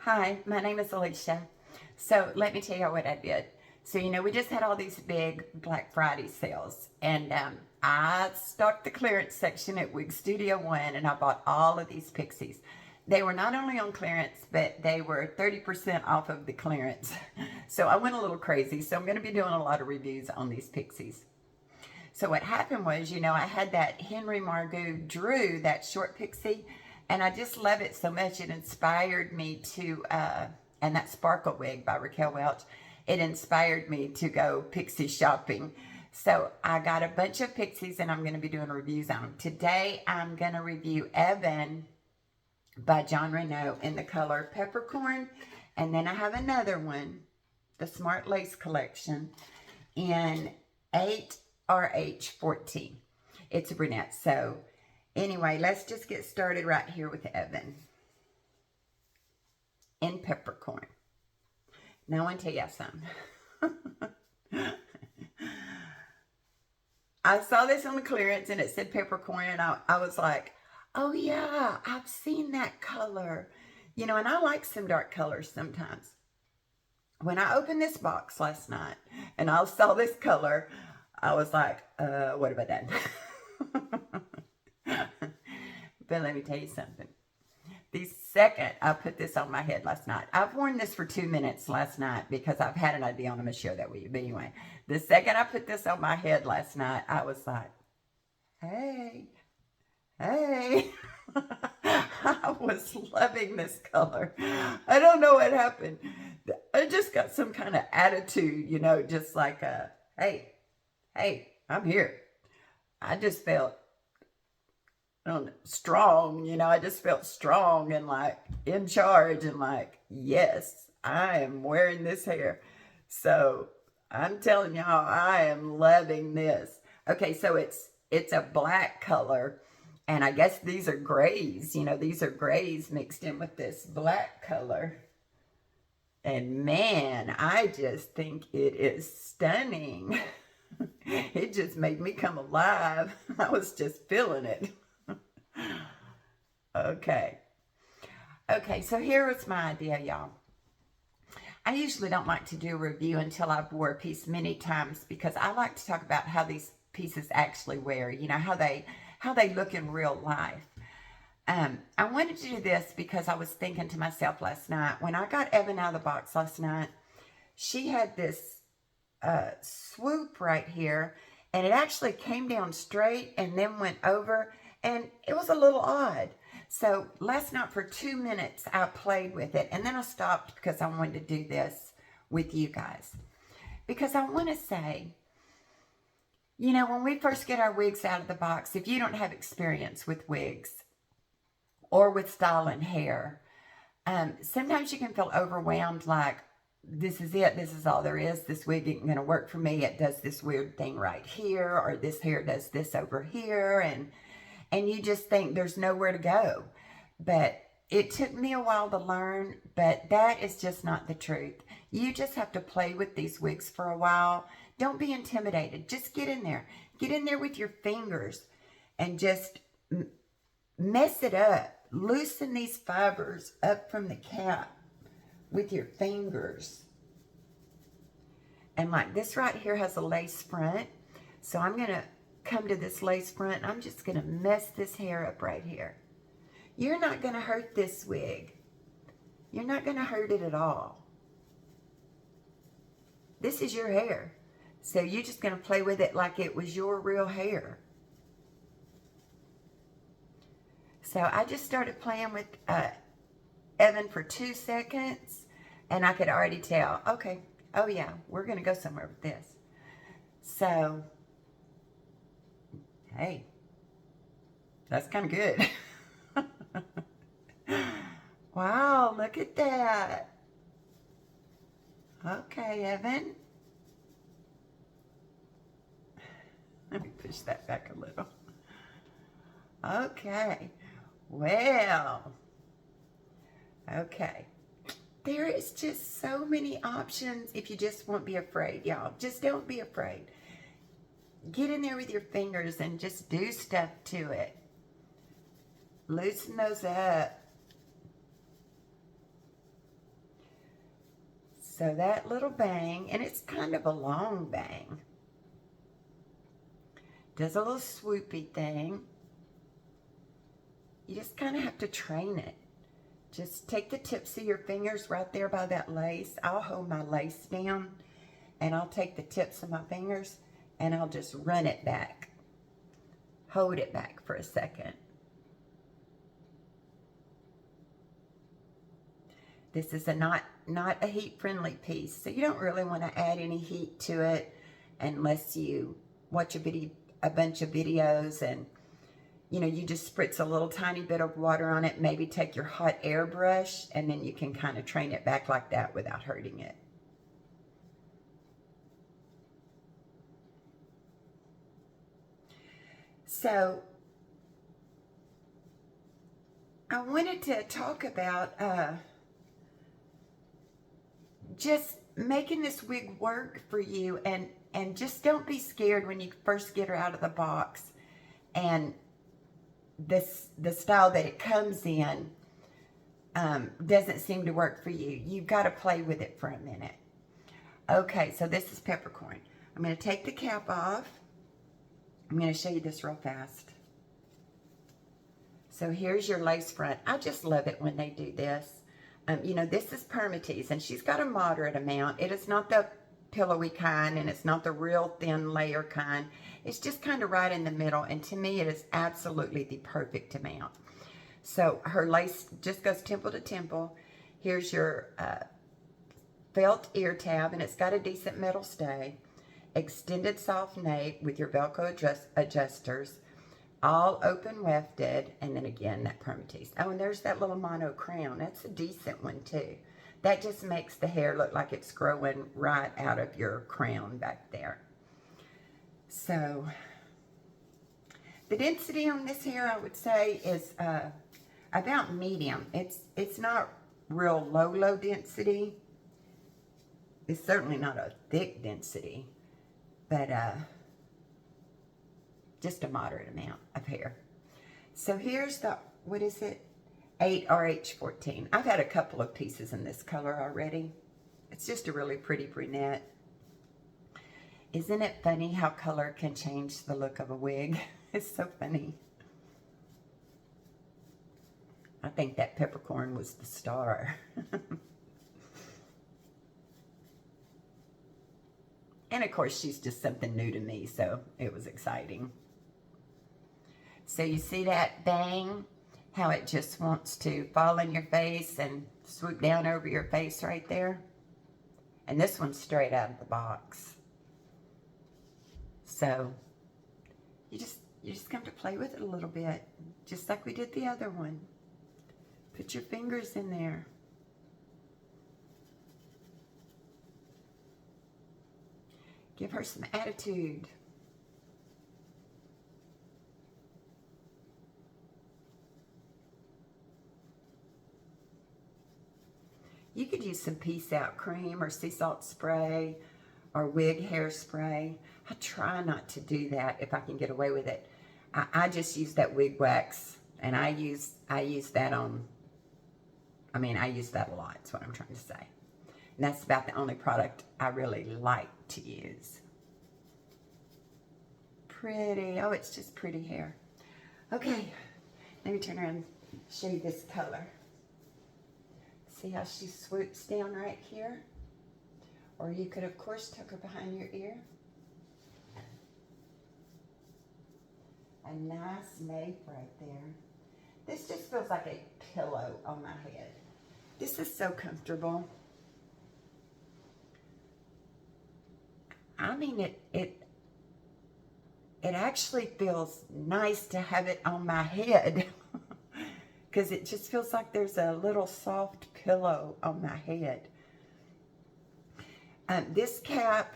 Hi, my name is Alicia. So let me tell you what I did. So, we just had all these big Black Friday sales, and I stocked the clearance section at Wig Studio One, and I bought all of these pixies. They were not only on clearance, but they were 30% off of the clearance. So I went a little crazy. So I'm going to be doing a lot of reviews on these pixies. So what happened was, I had that Henry Margot Drew, that short pixie, and I just love it so much. It inspired me to, and that Sparkle Wig by Raquel Welch, it inspired me to go pixie shopping. So I got a bunch of pixies, and I'm going to be doing reviews on them. Today, I'm going to review Evan by John Renau in the color Peppercorn. And then I have another one, the Smart Lace Collection, in 8RH14. It's a brunette. So anyway, let's just get started right here with Evan in Peppercorn. Now I want to tell you something. I saw this on the clearance and it said Peppercorn, and I was like, oh yeah, I've seen that color. And I like some dark colors sometimes. When I opened this box last night and I saw this color, I was like, what have I done? But let me tell you something. The second I put this on my head last night, I've worn this for 2 minutes last night because I've had an idea, and I'm going to share that with you. But anyway, the second I put this on my head last night, I was like, hey. I was loving this color. I don't know what happened. I just got some kind of attitude, just like, hey, I'm here. I just felt strong, I just felt strong and like in charge and like, yes, I am wearing this hair. So I'm telling y'all, I am loving this. Okay, so it's a black color, and I guess these are grays. These are grays mixed in with this black color. And man, I just think it is stunning. It just made me come alive. I was just feeling it. Okay, so here was my idea, y'all. I usually don't like to do a review until I've wore a piece many times, because I like to talk about how these pieces actually wear, how they look in real life. I wanted to do this because I was thinking to myself last night, when I got Evan out of the box last night, she had this swoop right here, and it actually came down straight and then went over, and it was a little odd. So last night for 2 minutes, I played with it, and then I stopped because I wanted to do this with you guys. Because I want to say, when we first get our wigs out of the box, if you don't have experience with wigs or with styling hair, sometimes you can feel overwhelmed, like, this is it, this is all there is, this wig isn't going to work for me, it does this weird thing right here, or this hair does this over here, and you just think there's nowhere to go. But it took me a while to learn, but that is just not the truth. You just have to play with these wigs for a while. Don't be intimidated. Just get in there. Get in there with your fingers and just mess it up. Loosen these fibers up from the cap with your fingers. And like this right here has a lace front. So I'm going to come to this lace front, and I'm just going to mess this hair up right here. You're not going to hurt this wig. You're not going to hurt it at all. This is your hair. So you're just going to play with it like it was your real hair. So I just started playing with Evan for 2 seconds, and I could already tell, okay, oh yeah, we're going to go somewhere with this. So, hey, that's kind of good. Wow, look at that. Okay, Evan. Let me push that back a little. Okay. Well. Okay. There is just so many options if you just won't be afraid, y'all. Just don't be afraid. Get in there with your fingers and just do stuff to it. Loosen those up. So that little bang, and it's kind of a long bang, does a little swoopy thing. You just kind of have to train it. Just take the tips of your fingers right there by that lace. I'll hold my lace down, and I'll take the tips of my fingers, and I'll just run it back. Hold it back for a second. This is not a heat-friendly piece, so you don't really want to add any heat to it unless you watch a bunch of videos and, you know, you just spritz a little tiny bit of water on it, maybe take your hot air brush, and then you can kind of train it back like that without hurting it. So, I wanted to talk about just making this wig work for you, and just don't be scared when you first get her out of the box and the style that it comes in doesn't seem to work for you. You've got to play with it for a minute. Okay, so this is Peppercorn. I'm going to take the cap off. I'm going to show you this real fast. So here's your lace front. I just love it when they do this. You know, this is permatease, and she's got a moderate amount. It is not the pillowy kind, and it's not the real thin layer kind. It's just kind of right in the middle, and to me, it is absolutely the perfect amount. So her lace just goes temple to temple. Here's your felt ear tab, and it's got a decent metal stay. Extended soft nape with your Velcro adjusters. All open wefted, and then again that permatease. Oh, and there's that little mono crown. That's a decent one too. That just makes the hair look like it's growing right out of your crown back there. So the density on this hair, I would say, is about medium. It's not real low density. It's certainly not a thick density, but just a moderate amount of hair. So here's the, what is it? 8RH14. I've had a couple of pieces in this color already. It's just a really pretty brunette. Isn't it funny how color can change the look of a wig? It's so funny. I think that Peppercorn was the star. And of course, she's just something new to me, so it was exciting. So you see that bang? How it just wants to fall in your face and swoop down over your face right there? And this one's straight out of the box. So you just come to play with it a little bit, just like we did the other one. Put your fingers in there. Give her some attitude. You could use some Peace Out cream or sea salt spray or wig hairspray. I try not to do that if I can get away with it. I just use that wig wax, and I use that on, I use that a lot, is what I'm trying to say. And that's about the only product I really like to use. Pretty. Oh, it's just pretty hair. Okay, let me turn around and show you this color. See how she swoops down right here? Or you could, of course, tuck her behind your ear. A nice nape right there. This just feels like a pillow on my head. This is so comfortable. I mean, it actually feels nice to have it on my head. Because it just feels like there's a little soft pillow on my head. This cap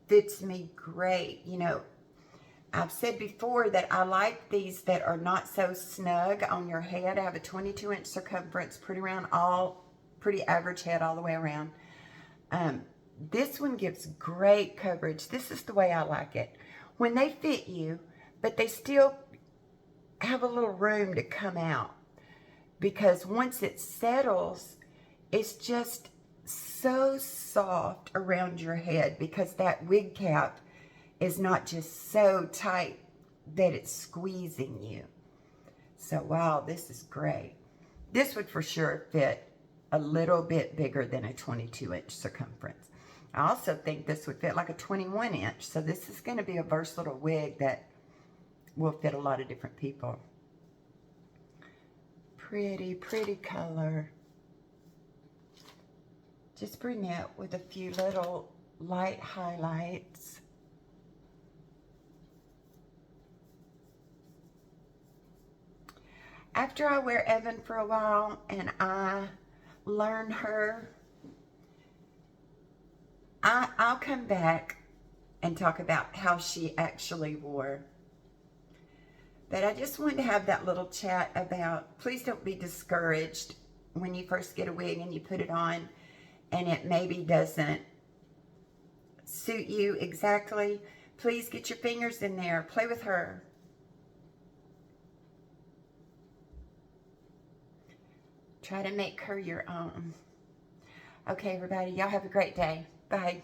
fits me great. You know, I've said before that I like these that are not so snug on your head. I have a 22-inch circumference, pretty average head all the way around. This one gives great coverage. This is the way I like it. When they fit you, but they still have a little room to come out. Because once it settles, it's just so soft around your head because that wig cap is not just so tight that it's squeezing you. So, wow, this is great. This would for sure fit a little bit bigger than a 22-inch circumference. I also think this would fit like a 21-inch. So this is going to be a versatile wig that will fit a lot of different people. Pretty, pretty color. Just brunette with a few little light highlights. After I wear Evan for a while and I learn her, I'll come back and talk about how she actually wore. But I just wanted to have that little chat about, please don't be discouraged when you first get a wig and you put it on and it maybe doesn't suit you exactly. Please get your fingers in there. Play with her. Try to make her your own. Okay, everybody. Y'all have a great day. Bye.